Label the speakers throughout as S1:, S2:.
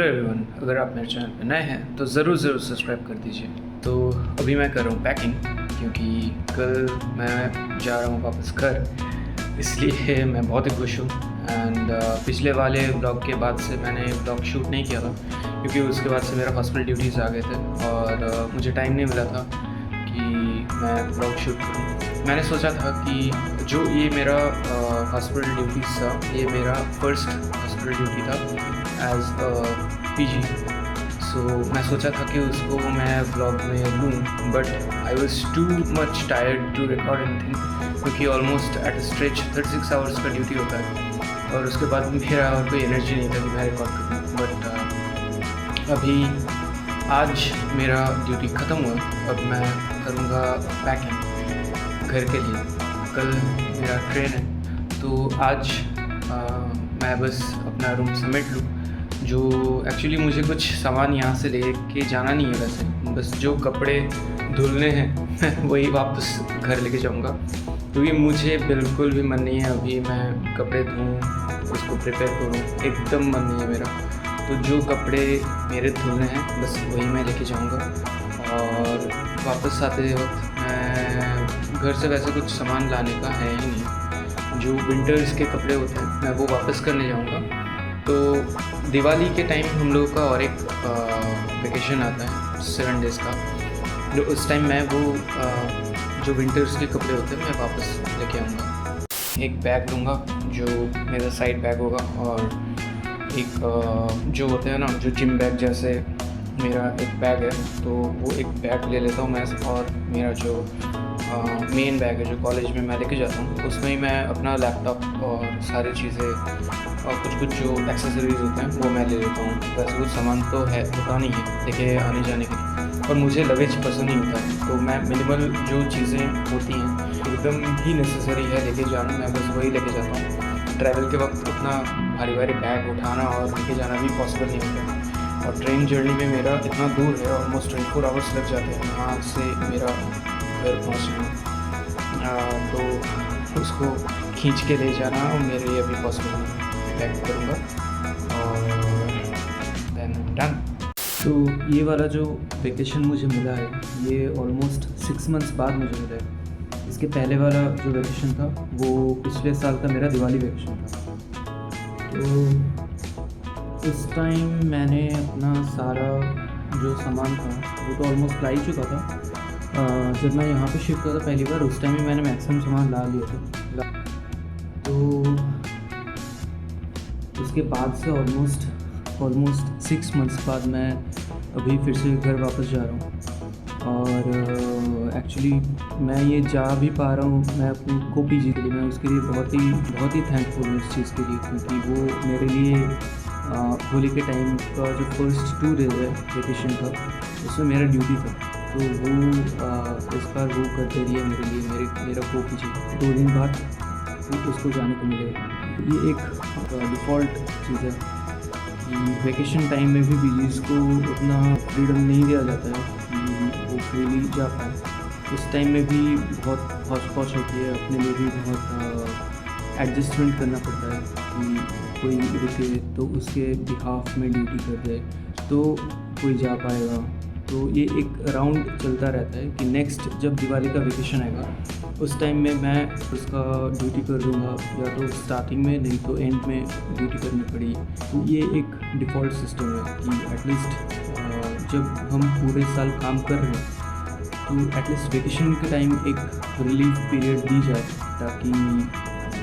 S1: Hello everyone, अगर आप मेरे चैनल पर नए हैं तो ज़रूर सब्सक्राइब कर दीजिए। तो अभी मैं कर रहा हूँ पैकिंग, क्योंकि कल मैं जा रहा हूँ वापस घर, इसलिए मैं बहुत ही खुश हूँ। एंड पिछले वाले ब्लॉग के बाद से मैंने ब्लॉग शूट नहीं किया था, क्योंकि उसके बाद से मेरा हॉस्पिटल ड्यूटीज़ आ गए थे और मुझे टाइम नहीं मिला था कि मैं ब्लॉग शूट करूँ। मैंने सोचा था कि जो ये मेरा हॉस्पिटल ड्यूटीज़ था, ये मेरा फर्स्ट हॉस्पिटल ड्यूटी था एज पीजी। सो मैं सोचा था कि उसको मैं व्लॉग में लूँ, but I was too much tired to record anything, क्योंकि almost at a stretch 36 hours का ड्यूटी होता है और उसके बाद मेरा और कोई एनर्जी नहीं था कि मैं रिकॉर्ड करूँ। बट अभी आज मेरा ड्यूटी ख़त्म हुआ, अब मैं करूँगा पैकिंग घर के लिए। कल मेरा ट्रेन है, तो आज मैं बस अपना रूम समेट लूँ। जो एक्चुअली मुझे कुछ सामान यहाँ से लेके जाना नहीं है, वैसे बस जो कपड़े धुलने हैं वही वापस घर लेके जाऊँगा, क्योंकि मुझे बिल्कुल भी मन नहीं है अभी मैं कपड़े धोऊँ, उसको प्रिपेयर करूँ, एकदम मन नहीं है मेरा। तो जो कपड़े मेरे धुलने हैं बस वही मैं लेके जाऊँगा। और वापस आते वक्त मैं घर से वैसे कुछ सामान लाने का है ही नहीं, जो विंटर्स के कपड़े होते हैं मैं वो वापस करने जाऊँगा। तो दिवाली के टाइम हम लोगों का और एक वेकेशन आता है 7 डेज़ का, जो उस टाइम मैं वो जो विंटर्स के कपड़े होते हैं मैं वापस लेके आऊँगा। एक बैग लूँगा जो मेरा साइड बैग होगा, और एक जो होते हैं ना जो जिम बैग जैसे मेरा एक बैग है, तो वो एक बैग ले लेता हूँ मैं। और मेरा जो मेन बैग है जो कॉलेज में मैं लेके जाता हूँ, उसमें ही मैं अपना लैपटॉप और सारी चीज़ें और कुछ जो एक्सेसरीज होते हैं वो मैं ले लेता हूँ। वैसे कुछ सामान तो है होता नहीं है लेके आने जाने के लिए, और मुझे लगेज पसंद नहीं होता है, तो मैं मिनिमल जो चीज़ें होती हैं एकदम ही नेसेसरी है लेके जाना, मैं बस वही लेके जाता हूँ। ट्रैवल के वक्त उतना भारी बैग उठाना और लेके जाना भी पॉसिबल नहीं होता है। और ट्रेन जर्नी में मेरा इतना दूर है, ऑलमोस्ट 24 आवर्स लग जाते हैं यहाँ से मेरा घर पहुँचना, तो उसको खींच के ले जाना और मेरे लिए अभी पॉसिबल नहीं है। पैक करूँगा और देन डन। तो ये वाला जो वेकेशन मुझे मिला है ये ऑलमोस्ट 6 मंथ्स बाद मुझे मिला है। इसके पहले वाला जो वेकेशन था वो पिछले साल का मेरा दिवाली वेकेशन था। तो उस टाइम मैंने अपना सारा जो सामान था वो तो ऑलमोस्ट ला ही चुका था। जब मैं यहाँ पे शिफ्ट हुआ था पहली बार, उस टाइम ही मैंने मैक्सिमम सामान ला लिया था। तो उसके बाद से ऑलमोस्ट 6 मंथ्स बाद मैं अभी फिर से घर वापस जा रहा हूँ। और एक्चुअली मैं ये जा भी पा रहा हूँ मैं अपनी को पीजी के लिए, मैं उसके लिए बहुत ही थैंकफुल हूँ इस चीज़ के लिए, क्योंकि वो मेरे लिए होली के टाइम का जो फर्स्ट 2 डेज़ है वेकेशन का, उसमें मेरा ड्यूटी था। तो वो इस बार वो करते रही है मेरे लिए, मेरा को पीजी 2 दिन बाद उसको जाने को मिलेगा। ये एक डिफ़ॉल्ट चीज़ है कि वेकेशन टाइम में भी बीजीज़ को उतना फ्रीडम नहीं दिया जाता है कि वो फ्रीली जा पाए। उस टाइम में भी बहुत हौच-पौच होती है, अपने लिए भी बहुत एडजस्टमेंट करना पड़ता है कि कोई रुके तो उसके बिहाफ में ड्यूटी कर दे तो कोई जा पाएगा। तो ये एक राउंड चलता रहता है कि नेक्स्ट जब दिवाली का वेकेशन आएगा उस टाइम में मैं उसका ड्यूटी कर दूँगा, या तो स्टार्टिंग में नहीं तो एंड में ड्यूटी करनी पड़ी। तो ये एक डिफ़ॉल्ट सिस्टम है कि एटलीस्ट जब हम पूरे साल काम कर रहे हैं तो एटलीस्ट वेकेशन के टाइम एक रिलीफ पीरियड दी जाए, ताकि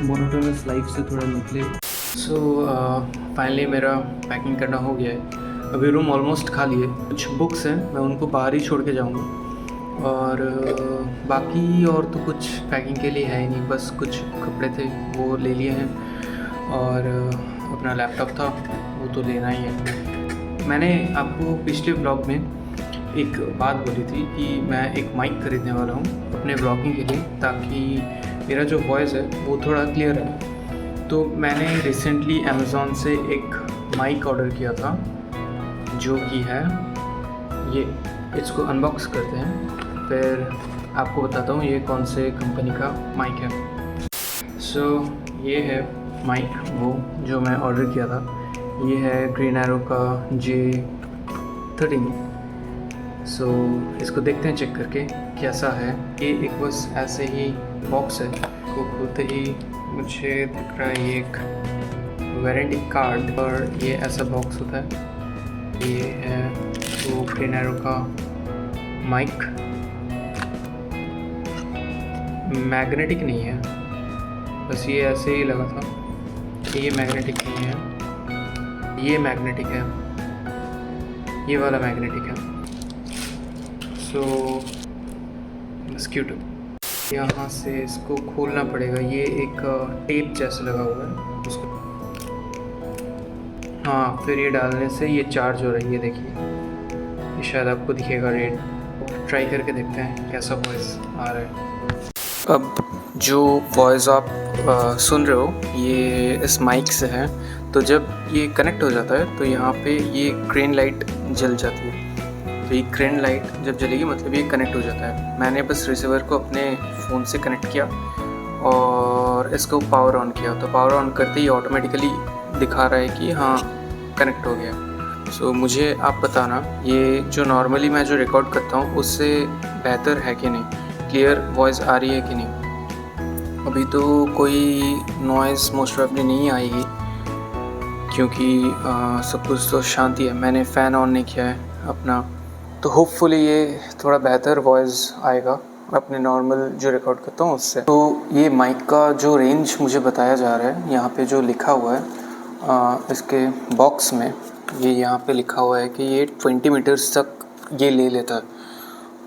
S1: मोनोटोनस लाइफ से थोड़ा निकले। सो फाइनली मेरा पैकिंग करना हो गया है। अभी रूम ऑलमोस्ट खाली है, कुछ बुक्स हैं मैं उनको बाहर ही छोड़ के जाऊँगा, और बाकी और तो कुछ पैकिंग के लिए है ही नहीं, बस कुछ कपड़े थे वो ले लिए हैं, और अपना लैपटॉप था वो तो लेना ही है। मैंने आपको पिछले ब्लॉग में एक बात बोली थी कि मैं एक माइक खरीदने वाला हूँ अपने ब्लॉगिंग के लिए, ताकि मेरा जो वॉइस है वो थोड़ा क्लियर है। तो मैंने रिसेंटली अमेज़ॉन से एक माइक ऑर्डर किया था, जो कि है ये। इसको अनबॉक्स करते हैं, फिर आपको बताता हूँ ये कौन से कंपनी का माइक है। सो ये है माइक वो जो मैं ऑर्डर किया था। ये है ग्रीन एरो का J13। सो इसको देखते हैं चेक करके कैसा है। ये एक बस ऐसे ही बॉक्स है, को खोलते ही मुझे दिख रहा है ये एक वारंटी कार्ड, और ये ऐसा बॉक्स होता है। ये है वो ग्रीन एरो का माइक, मैग्नेटिक नहीं है, बस ये ऐसे ही लगा था। ये मैग्नेटिक नहीं है, ये मैग्नेटिक है, ये वाला मैग्नेटिक है। सो मस्कीटो, यहाँ से इसको खोलना पड़ेगा। ये एक टेप जैसा लगा हुआ है उसको, हाँ, फिर ये डालने से ये चार्ज हो रही है। देखिए ये शायद आपको दिखेगा रेड। ट्राई करके देखते हैं कैसा वॉइस आ रहा है। अब जो वॉइस आप सुन रहे हो ये इस माइक से है। तो जब ये कनेक्ट हो जाता है तो यहाँ पे ये ग्रीन लाइट जल जाती है। तो ये ग्रीन लाइट जब जलेगी मतलब ये कनेक्ट हो जाता है। मैंने बस रिसीवर को अपने फ़ोन से कनेक्ट किया और इसको पावर ऑन किया, तो पावर ऑन करते ही ऑटोमेटिकली दिखा रहा है कि हाँ कनेक्ट हो गया। सो मुझे आप बताना ये जो नॉर्मली मैं जो रिकॉर्ड करता हूँ उससे बेहतर है कि नहीं, क्लियर वॉइस आ रही है कि नहीं। अभी तो कोई नॉइज़ मोस्ट प्रोबेबली नहीं आएगी क्योंकि सब कुछ तो शांति है। मैंने फ़ैन ऑन नहीं किया है अपना, तो होपफुली ये थोड़ा बेहतर वॉइस आएगा अपने नॉर्मल जो रिकॉर्ड करता हूँ उससे। तो ये माइक का जो रेंज मुझे बताया जा रहा है, यहाँ पे जो लिखा हुआ है इसके बॉक्स में, ये यहाँ पे लिखा हुआ है कि ये 20 मीटर्स तक ये ले लेता है।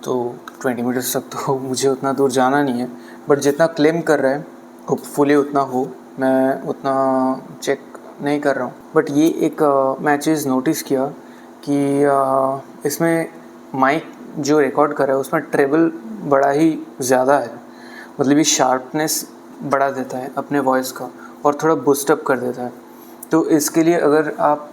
S1: तो 20 मीटर्स तक तो मुझे उतना दूर जाना नहीं है, बट जितना क्लेम कर रहा है होपफुली उतना हो। मैं उतना चेक नहीं कर रहा हूँ, बट ये एक मैं चीज़ नोटिस किया कि इसमें माइक जो रिकॉर्ड कर रहा है उसमें ट्रेबल बड़ा ही ज़्यादा है, मतलब ये शार्पनेस बढ़ा देता है अपने वॉइस का और थोड़ा बूस्टअप कर देता है। तो इसके लिए अगर आप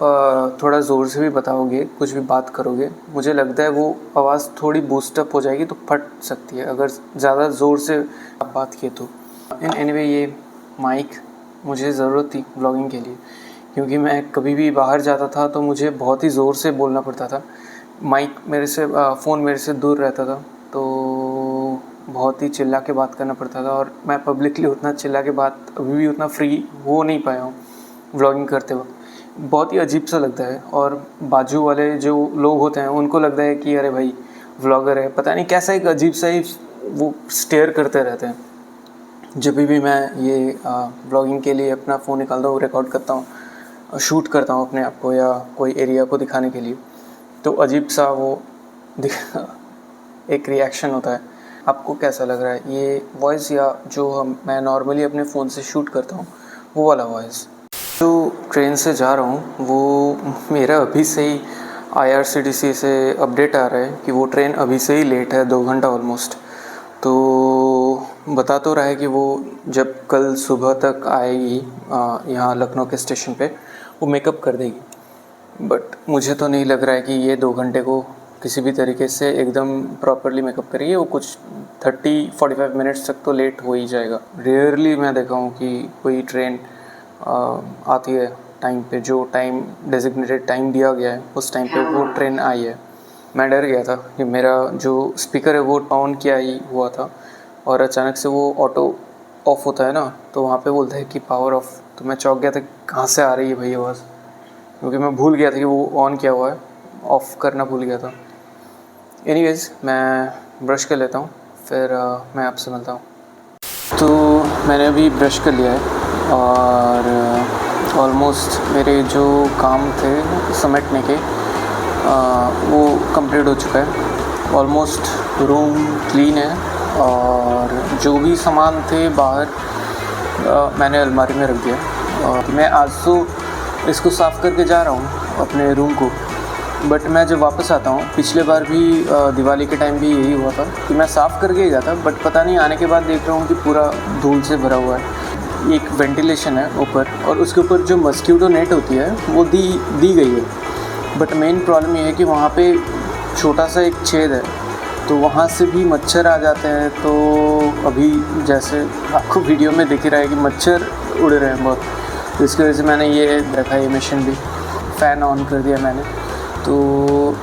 S1: थोड़ा ज़ोर से भी बताओगे, कुछ भी बात करोगे, मुझे लगता है वो आवाज़ थोड़ी बूस्टअप हो जाएगी, तो फट सकती है अगर ज़्यादा ज़ोर से आप बात किए तो। एनीवे ये माइक मुझे ज़रूरत थी व्लॉगिंग के लिए, क्योंकि मैं कभी भी बाहर जाता था तो मुझे बहुत ही ज़ोर से बोलना पड़ता था। माइक मेरे से फ़ोन मेरे से दूर रहता था, तो बहुत ही चिल्ला के बात करना पड़ता था, और मैं पब्लिकली उतना चिल्ला के बात अभी भी उतना फ्री हो नहीं पाया हूँ व्लॉगिंग करते वक्त। बहुत ही अजीब सा लगता है, और बाजू वाले जो लोग होते हैं उनको लगता है कि अरे भाई व्लॉगर है, पता नहीं कैसा एक अजीब सा ही वो स्टेयर करते रहते हैं। जब भी मैं ये व्लॉगिंग के लिए अपना फ़ोन निकालता हूँ, रिकॉर्ड करता हूँ, शूट करता हूँ अपने आप को या कोई एरिया को दिखाने के लिए, तो अजीब सा वो एक रिएक्शन होता है। आपको कैसा लग रहा है ये वॉइस, या जो मैं नॉर्मली अपने फ़ोन से शूट करता हूँ वो वाला वॉइस? जो ट्रेन से जा रहा हूँ वो मेरा अभी से ही IRCTC से अपडेट आ रहा है कि वो ट्रेन अभी से ही लेट है, 2 घंटा ऑलमोस्ट। तो बता तो रहा है कि वो जब कल सुबह तक आएगी यहाँ लखनऊ के स्टेशन पे वो मेकअप कर देगी, बट मुझे तो नहीं लग रहा है कि ये 2 घंटे को किसी भी तरीके से एकदम प्रॉपरली मेकअप करेगी। वो कुछ 30-45 मिनट्स तक तो लेट हो ही जाएगा। रेयरली मैं देखा हूँ कि कोई ट्रेन आती है टाइम पे, जो टाइम डेजिग्नेटेड टाइम दिया गया है उस टाइम पे वो ट्रेन आई है। मैं डर गया था कि मेरा जो स्पीकर है वो ऑन किया ही हुआ था, और अचानक से वो ऑटो ऑफ होता है ना, तो वहाँ पे बोलता है कि पावर ऑफ। तो मैं चौंक गया था कहाँ से आ रही है भाई आवाज़, क्योंकि मैं भूल गया था कि वो ऑन किया हुआ है, ऑफ़ करना भूल गया था। एनीवेज़ मैं ब्रश कर लेता हूँ, फिर मैं आपसे मिलता हूँ। तो मैंने अभी ब्रश कर लिया है और ऑलमोस्ट मेरे जो काम थे समेटने के वो कंप्लीट हो चुका है। ऑलमोस्ट रूम क्लीन है, और जो भी सामान थे बाहर मैंने अलमारी में रख दिया। और मैं आज तो इसको साफ़ करके जा रहा हूँ अपने रूम को, बट मैं जब वापस आता हूँ, पिछले बार भी दिवाली के टाइम भी यही हुआ था कि मैं साफ़ करके ही जाता, बट पता नहीं आने के बाद देख रहा हूँ कि पूरा धूल से भरा हुआ है। एक वेंटिलेशन है ऊपर, और उसके ऊपर जो मस्कीटो नेट होती है वो दी गई है, बट मेन प्रॉब्लम ये है कि वहाँ पे छोटा सा एक छेद है, तो वहाँ से भी मच्छर आ जाते हैं। तो अभी जैसे आपको वीडियो में दिख रहा है कि मच्छर उड़ रहे हैं बहुत, तो इसकी वजह से मैंने ये रखा है मशीन भी। फ़ैन ऑन कर दिया मैंने। तो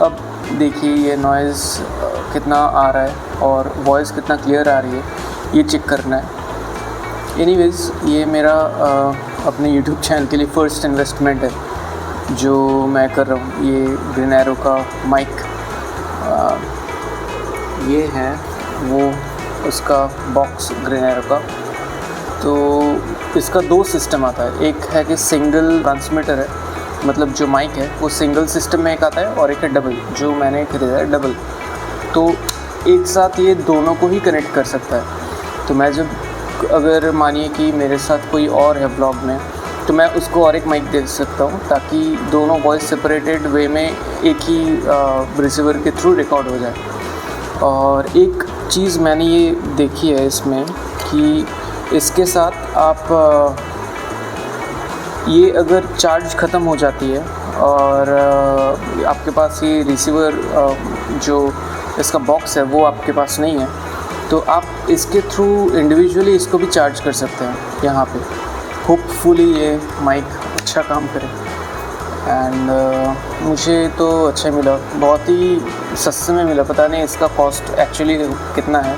S1: अब देखिए ये नॉइज़ कितना आ रहा है और वॉइस कितना क्लियर आ रही है, ये चेक करना है। एनीवेज़ ये मेरा अपने यूट्यूब चैनल के लिए फ़र्स्ट इन्वेस्टमेंट है जो मैं कर रहा हूँ। ये ग्रीन एरो का माइक, ये है वो उसका बॉक्स ग्रीन एरो का। तो इसका 2 सिस्टम आता है, एक है कि सिंगल ट्रांसमीटर है, मतलब जो माइक है वो सिंगल सिस्टम में एक आता है, और एक है डबल, जो मैंने खरीदा है डबल। तो एक साथ ये दोनों को ही कनेक्ट कर सकता है। तो मैं जब अगर मानिए कि मेरे साथ कोई और है ब्लॉग में, तो मैं उसको और एक माइक दे सकता हूँ ताकि दोनों वॉइस सेपरेटेड वे में एक ही रिसीवर के थ्रू रिकॉर्ड हो जाए। और एक चीज़ मैंने ये देखी है इसमें कि इसके साथ आप ये अगर चार्ज ख़त्म हो जाती है और आपके पास ये रिसीवर जो इसका बॉक्स है वो आपके पास नहीं है, तो आप इसके थ्रू इंडिविजुअली इसको भी चार्ज कर सकते हैं यहाँ पे। होपफुली ये माइक अच्छा काम करे। एंड मुझे तो अच्छा मिला, बहुत ही सस्ते में मिला। पता नहीं इसका कॉस्ट एक्चुअली कितना है,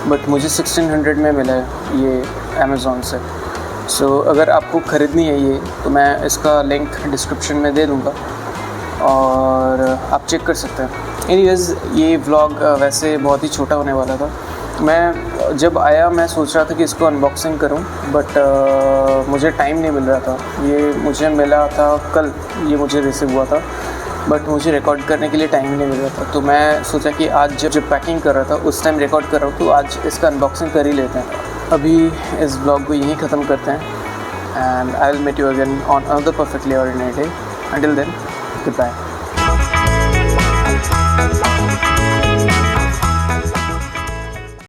S1: बट मुझे 1600 में मिला है ये अमेज़ॉन से। सो अगर आपको ख़रीदनी है ये, तो मैं इसका लिंक डिस्क्रिप्शन में दे दूँगा और आप चेक कर सकते हैं। एनीवेज़ ये व्लॉग वैसे बहुत ही छोटा होने वाला था। मैं जब आया मैं सोच रहा था कि इसको अनबॉक्सिंग करूं, बट मुझे टाइम नहीं मिल रहा था। ये मुझे मिला था कल, ये मुझे रिसीव हुआ था, बट मुझे रिकॉर्ड करने के लिए टाइम नहीं मिल रहा था। तो मैं सोचा कि आज जब पैकिंग कर रहा था उस टाइम रिकॉर्ड कर रहा हूँ, तो आज इसका अनबॉक्सिंग कर ही लेते हैं। अभी इस ब्लॉग को यहीं ख़त्म करते हैं and I will meet you again on another perfectly ordinary day. Until then, good bye.